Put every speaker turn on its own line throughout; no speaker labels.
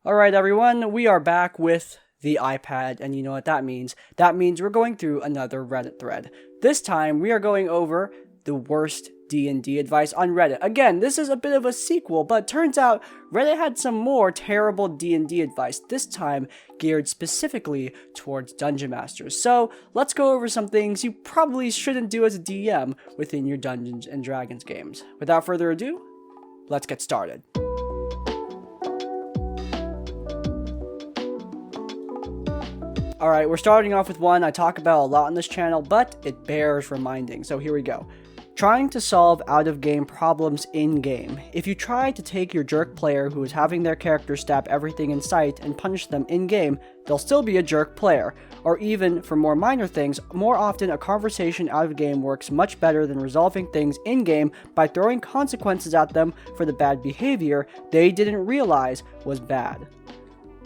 Alright everyone, we are back with the iPad, and you know what that means. That means we're going through another Reddit thread. This time, we are going over the worst D&D advice on Reddit. Again, this is a bit of a sequel, but turns out Reddit had some more terrible D&D advice, this time geared specifically towards Dungeon Masters. So, let's go over some things you probably shouldn't do as a DM within your Dungeons & Dragons games. Without further ado, let's get started. Alright, we're starting off with one I talk about a lot on this channel, but it bears reminding, so here we go. Trying to solve out-of-game problems in-game. If you try to take your jerk player who is having their character stab everything in sight and punish them in-game, they'll still be a jerk player. Or even, for more minor things, more often a conversation out-of-game works much better than resolving things in-game by throwing consequences at them for the bad behavior they didn't realize was bad.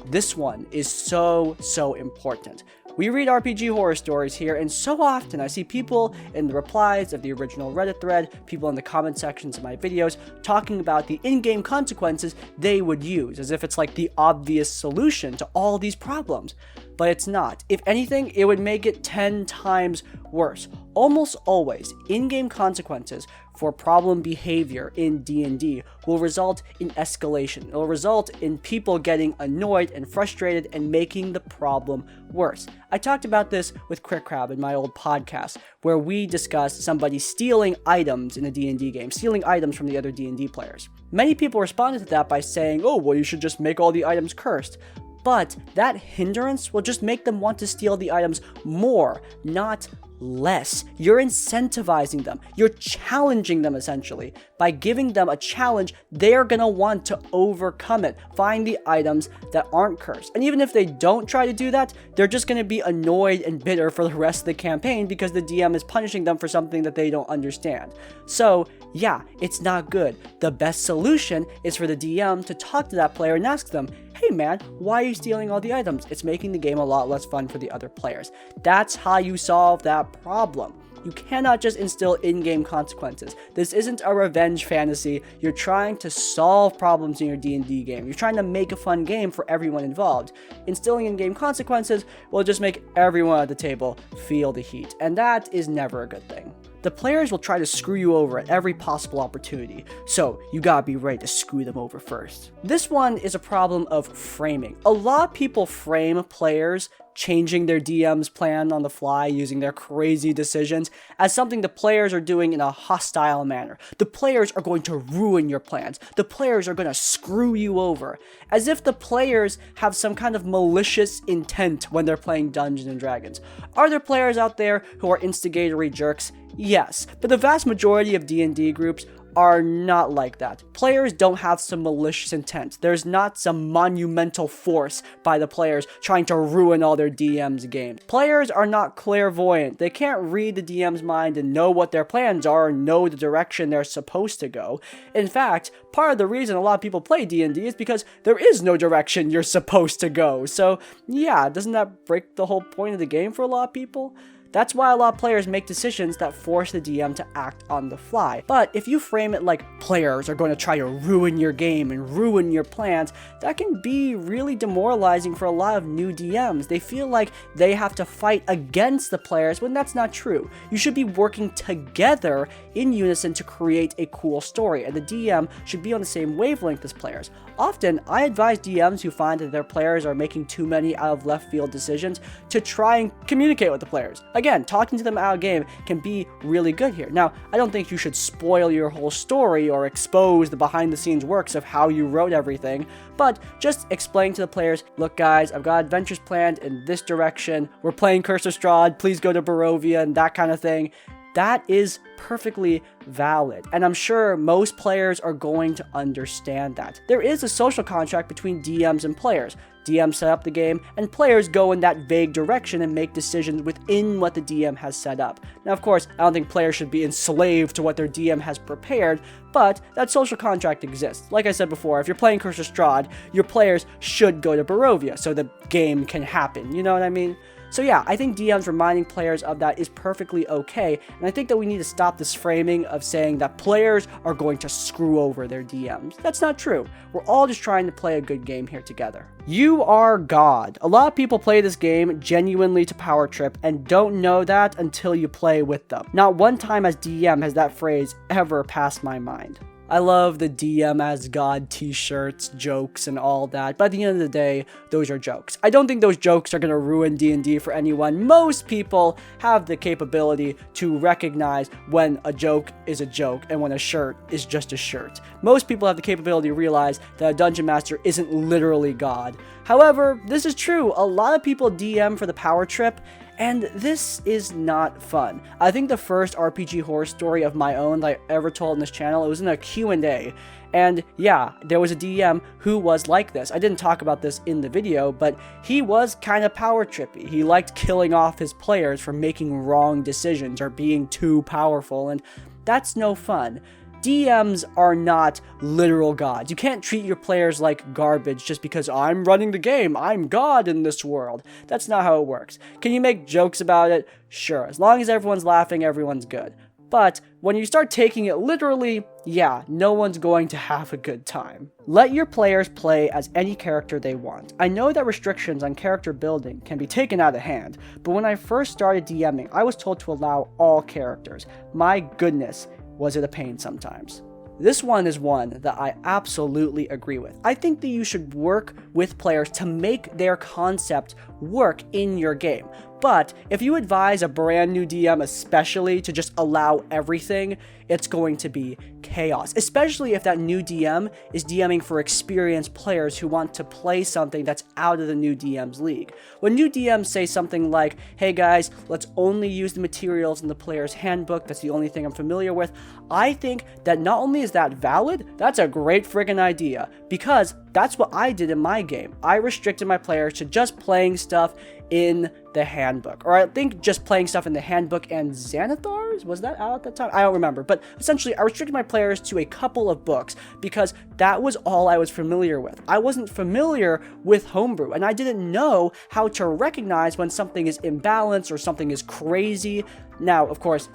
This one is so important. We read RPG horror stories here, and so often I see people in the replies of the original Reddit thread, people in the comment sections of my videos, talking about the in-game consequences they would use, as if it's like the obvious solution to all these problems. But it's not. If anything, it would make it 10 times worse. Almost always, in-game consequences for problem behavior in D&D will result in escalation. It will result in people getting annoyed and frustrated and making the problem worse. I talked about this with Quick Crab in my old podcast, where we discussed somebody stealing items in a D&D game, stealing items from the other D&D players. Many people responded to that by saying, oh, well, you should just make all the items cursed. But that hindrance will just make them want to steal the items more, not less. You're incentivizing them. You're challenging them, essentially. By giving them a challenge, they're gonna want to overcome it. Find the items that aren't cursed. And even if they don't try to do that, they're just gonna be annoyed and bitter for the rest of the campaign because the DM is punishing them for something that they don't understand. So, yeah, it's not good. The best solution is for the DM to talk to that player and ask them, hey man, why are you stealing all the items? It's making the game a lot less fun for the other players. That's how you solve that problem. You cannot just instill in-game consequences. This isn't a revenge fantasy. You're trying to solve problems in your D&D game. You're trying to make a fun game for everyone involved. Instilling in-game consequences will just make everyone at the table feel the heat, and that is never a good thing. The players will try to screw you over at every possible opportunity, so you gotta be ready to screw them over first. This one is a problem of framing. A lot of people frame players changing their DM's plan on the fly using their crazy decisions as something the players are doing in a hostile manner. The players are going to ruin your plans. The players are going to screw you over. As if the players have some kind of malicious intent when they're playing Dungeons & Dragons. Are there players out there who are instigatory jerks? Yes, but the vast majority of D&D groups are not like that. Players don't have some malicious intent. There's not some monumental force by the players trying to ruin all their DM's games. Players are not clairvoyant. They can't read the DM's mind and know what their plans are or know the direction they're supposed to go. In fact, part of the reason a lot of people play D&D is because there is no direction you're supposed to go. So yeah, doesn't that break the whole point of the game for a lot of people? That's why a lot of players make decisions that force the DM to act on the fly. But if you frame it like players are going to try to ruin your game and ruin your plans, that can be really demoralizing for a lot of new DMs. They feel like they have to fight against the players when that's not true. You should be working together in unison to create a cool story, and the DM should be on the same wavelength as players. Often, I advise DMs who find that their players are making too many out of left field decisions to try and communicate with the players. Again, talking to them out of game can be really good here. Now, I don't think you should spoil your whole story or expose the behind the scenes works of how you wrote everything, but just explain to the players, look guys, I've got adventures planned in this direction, we're playing Curse of Strahd, please go to Barovia, and that kind of thing. That is perfectly valid, and I'm sure most players are going to understand that. There is a social contract between DMs and players. DMs set up the game, and players go in that vague direction and make decisions within what the DM has set up. Now, of course, I don't think players should be enslaved to what their DM has prepared, but that social contract exists. Like I said before, if you're playing Curse of Strahd, your players should go to Barovia so the game can happen, you know what I mean? So yeah, I think DMs reminding players of that is perfectly okay, and I think that we need to stop this framing of saying that players are going to screw over their DMs. That's not true. We're all just trying to play a good game here together. You are God. A lot of people play this game genuinely to power trip and don't know that until you play with them. Not one time as DM has that phrase ever passed my mind. I love the DM as God t-shirts, jokes, and all that, but at the end of the day, those are jokes. I don't think those jokes are going to ruin D&D for anyone. Most people have the capability to recognize when a joke is a joke and when a shirt is just a shirt. Most people have the capability to realize that a Dungeon Master isn't literally God. However, this is true. A lot of people DM for the power trip, and this is not fun. I think the first RPG horror story of my own that I ever told on this channel, it was in a Q&A. And yeah, there was a DM who was like this. I didn't talk about this in the video, but he was kind of power trippy. He liked killing off his players for making wrong decisions or being too powerful, and that's no fun. DMs are not literal gods. You can't treat your players like garbage just because I'm running the game. I'm God in this world. That's not how it works. Can you make jokes about it? Sure. As long as everyone's laughing, everyone's good. But when you start taking it literally, yeah, no one's going to have a good time. Let your players play as any character they want. I know that restrictions on character building can be taken out of hand, but when I first started DMing, I was told to allow all characters. My goodness, was it a pain sometimes. This one is one that I absolutely agree with. I think that you should work with players to make their concept work in your game. But if you advise a brand new DM especially to just allow everything, it's going to be chaos. Especially if that new DM is DMing for experienced players who want to play something that's out of the new DM's league. When new DMs say something like, hey guys, let's only use the materials in the player's handbook, that's the only thing I'm familiar with, I think that not only is that valid, that's a great friggin' idea. Because that's what I did in my game. I restricted my players to just playing stuff in the handbook. Or I think just playing stuff in the handbook and Xanathar's? Was that out at that time? I don't remember. But essentially, I restricted my players to a couple of books because that was all I was familiar with. I wasn't familiar with homebrew, and I didn't know how to recognize when something is imbalanced or something is crazy. Now, of course,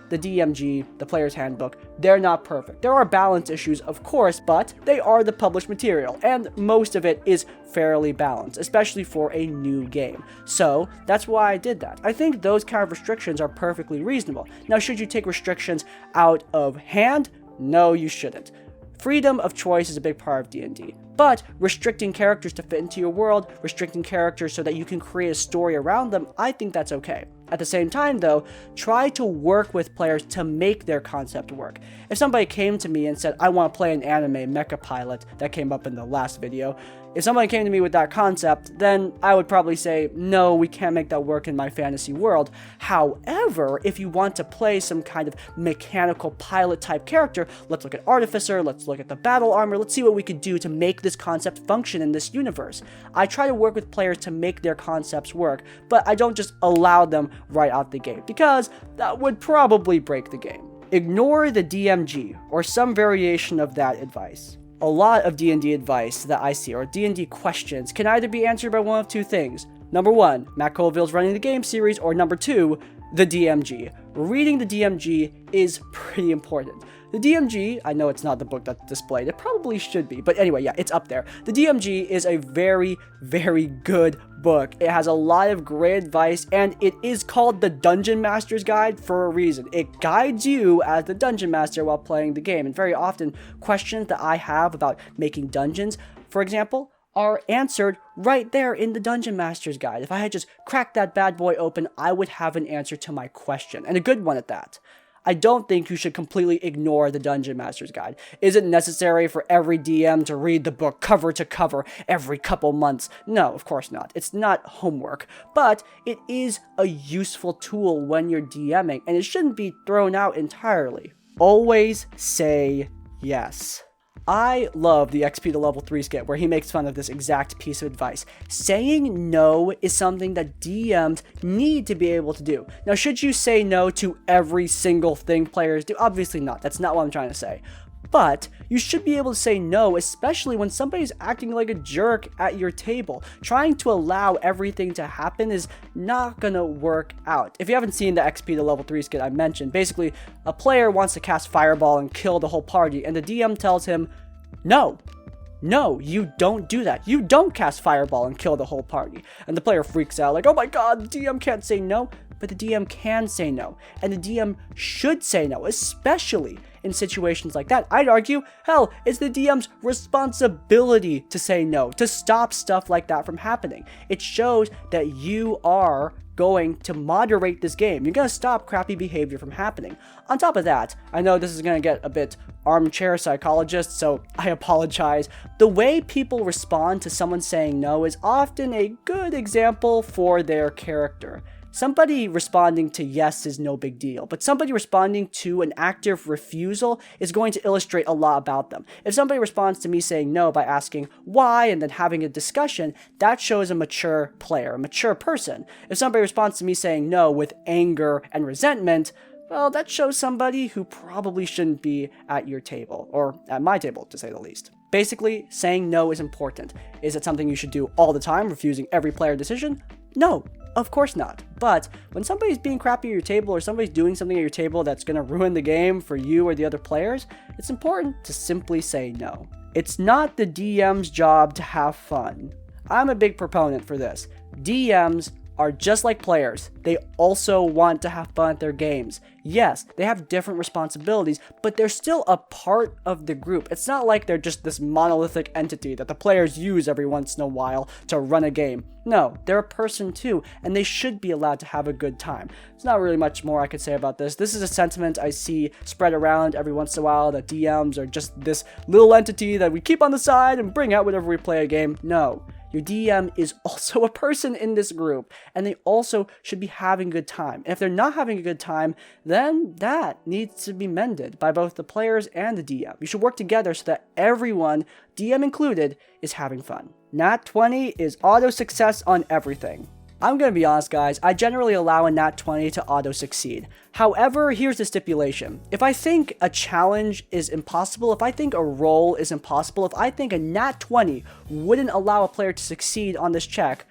the DMG, the player's handbook, they're not perfect. There are balance issues, of course, but they are the published material, and most of it is fairly balanced, especially for a new game. So that's why I did that. I think those kind of restrictions are perfectly reasonable. Now, should you take restrictions out of hand? No, you shouldn't. Freedom of choice is a big part of D&D, but restricting characters to fit into your world, restricting characters so that you can create a story around them, I think that's okay. At the same time, though, try to work with players to make their concept work. If somebody came to me and said, I want to play an anime mecha pilot, that came up in the last video, if somebody came to me with that concept, then I would probably say, no, we can't make that work in my fantasy world. However, if you want to play some kind of mechanical pilot type character, let's look at Artificer, let's look at the battle armor, let's see what we could do to make this concept function in this universe. I try to work with players to make their concepts work, but I don't just allow them right out the gate, because that would probably break the game. Ignore the DMG, or some variation of that advice. A lot of D&D advice that I see, or D&D questions, can either be answered by one of two things. Number one, Matt Colville's running the game series, or number two, the DMG. Reading the DMG is pretty important. The DMG, I know it's not the book that's displayed, it probably should be, but anyway, yeah, it's up there. The DMG is a very, very good book. It has a lot of great advice, and it is called the Dungeon Master's Guide for a reason. It guides you as the Dungeon Master while playing the game, and very often, questions that I have about making dungeons, for example, are answered right there in the Dungeon Master's Guide. If I had just cracked that bad boy open, I would have an answer to my question, and a good one at that. I don't think you should completely ignore the Dungeon Master's Guide. Is it necessary for every DM to read the book cover to cover every couple months? No, of course not. It's not homework, but it is a useful tool when you're DMing, and it shouldn't be thrown out entirely. Always say yes. I love the XP to level 3 skit where he makes fun of this exact piece of advice. Saying no is something that DMs need to be able to do. Now, should you say no to every single thing players do? Obviously not. That's not what I'm trying to say. But you should be able to say no, especially when somebody's acting like a jerk at your table. Trying to allow everything to happen is not gonna work out. If you haven't seen the XP to level 3 skit I mentioned, basically a player wants to cast Fireball and kill the whole party, and the DM tells him, no, you don't do that. You don't cast Fireball and kill the whole party. And the player freaks out like, oh my god, the DM can't say no. But the DM can say no. And the DM should say no, especially in situations like that. I'd argue, hell, it's the DM's responsibility to say no, to stop stuff like that from happening. It shows that you are going to moderate this game. You're going to stop crappy behavior from happening. On top of that, I know this is going to get a bit armchair psychologist, so I apologize. The way people respond to someone saying no is often a good example for their character. Somebody responding to yes is no big deal, but somebody responding to an active refusal is going to illustrate a lot about them. If somebody responds to me saying no by asking why and then having a discussion, that shows a mature player, a mature person. If somebody responds to me saying no with anger and resentment, well, that shows somebody who probably shouldn't be at your table, or at my table, to say the least. Basically, saying no is important. Is it something you should do all the time, refusing every player decision? No. Of course not. But when somebody's being crappy at your table or somebody's doing something at your table that's going to ruin the game for you or the other players, it's important to simply say no. It's not the DM's job to have fun. I'm a big proponent for this. DMs are just like players. They also want to have fun at their games. Yes, they have different responsibilities, but they're still a part of the group. It's not like they're just this monolithic entity that the players use every once in a while to run a game. No, they're a person too, and they should be allowed to have a good time. There's not really much more I could say about this. This is a sentiment I see spread around every once in a while, that DMs are just this little entity that we keep on the side and bring out whenever we play a game. No. Your DM is also a person in this group, and they also should be having a good time. And if they're not having a good time, then that needs to be mended by both the players and the DM. You should work together so that everyone, DM included, is having fun. Nat 20 is auto success on everything. I'm gonna be honest, guys, I generally allow a nat 20 to auto-succeed. However, here's the stipulation. If I think a challenge is impossible, if I think a roll is impossible, if I think a nat 20 wouldn't allow a player to succeed on this check,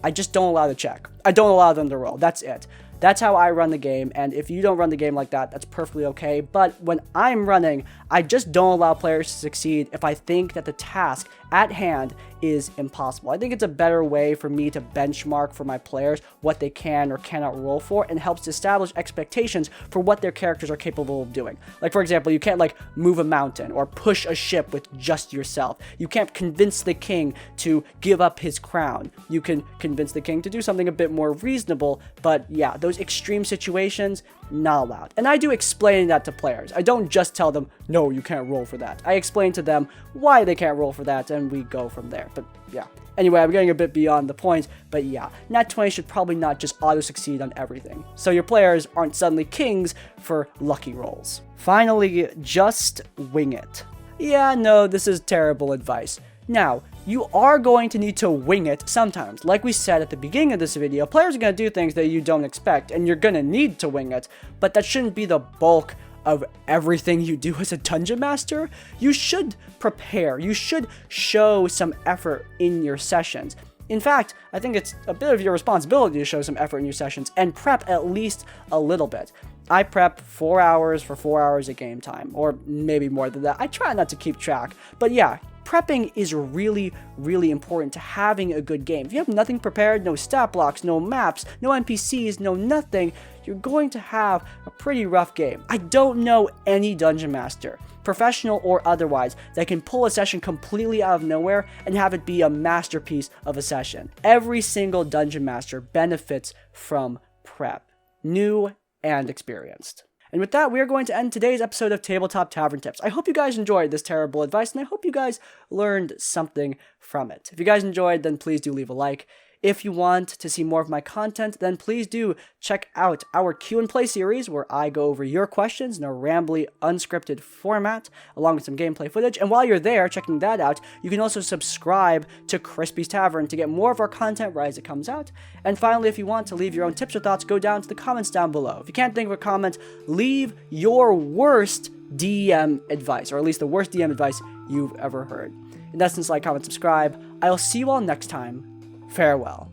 I just don't allow the check. I don't allow them to roll, that's it. That's how I run the game, and if you don't run the game like that, that's perfectly okay. But when I'm running, I just don't allow players to succeed if I think that the task at hand is impossible. I think it's a better way for me to benchmark for my players what they can or cannot roll for, and helps to establish expectations for what their characters are capable of doing. Like, for example, you can't move a mountain or push a ship with just yourself. You can't convince the king to give up his crown. You can convince the king to do something a bit more reasonable, but yeah, those extreme situations, not allowed. And I do explain that to players. I don't just tell them, no, you can't roll for that. I explain to them why they can't roll for that, and we go from there. But yeah. Anyway, I'm getting a bit beyond the point, but yeah, nat 20 should probably not just auto-succeed on everything, so your players aren't suddenly kings for lucky rolls. Finally, just wing it. Yeah, no, this is terrible advice. Now, you are going to need to wing it sometimes. Like we said at the beginning of this video, players are going to do things that you don't expect, and you're going to need to wing it, but that shouldn't be the bulk of everything you do as a dungeon master. You should prepare. You should show some effort in your sessions. In fact, I think it's a bit of your responsibility to show some effort in your sessions and prep at least a little bit. I prep 4 hours for 4 hours at game time, or maybe more than that. I try not to keep track, but yeah, prepping is really, really important to having a good game. If you have nothing prepared, no stat blocks, no maps, no NPCs, no nothing, you're going to have a pretty rough game. I don't know any dungeon master, professional or otherwise, that can pull a session completely out of nowhere and have it be a masterpiece of a session. Every single dungeon master benefits from prep, new and experienced. And with that, we are going to end today's episode of Tabletop Tavern Tips. I hope you guys enjoyed this terrible advice, and I hope you guys learned something from it. If you guys enjoyed, then please do leave a like. If you want to see more of my content, then please do check out our Q&Play series, where I go over your questions in a rambly, unscripted format, along with some gameplay footage. And while you're there checking that out, you can also subscribe to Crispy's Tavern to get more of our content right as it comes out. And finally, if you want to leave your own tips or thoughts, go down to the comments down below. If you can't think of a comment, leave your worst DM advice, or at least the worst DM advice you've ever heard. In essence, like, comment, subscribe. I'll see you all next time. Farewell.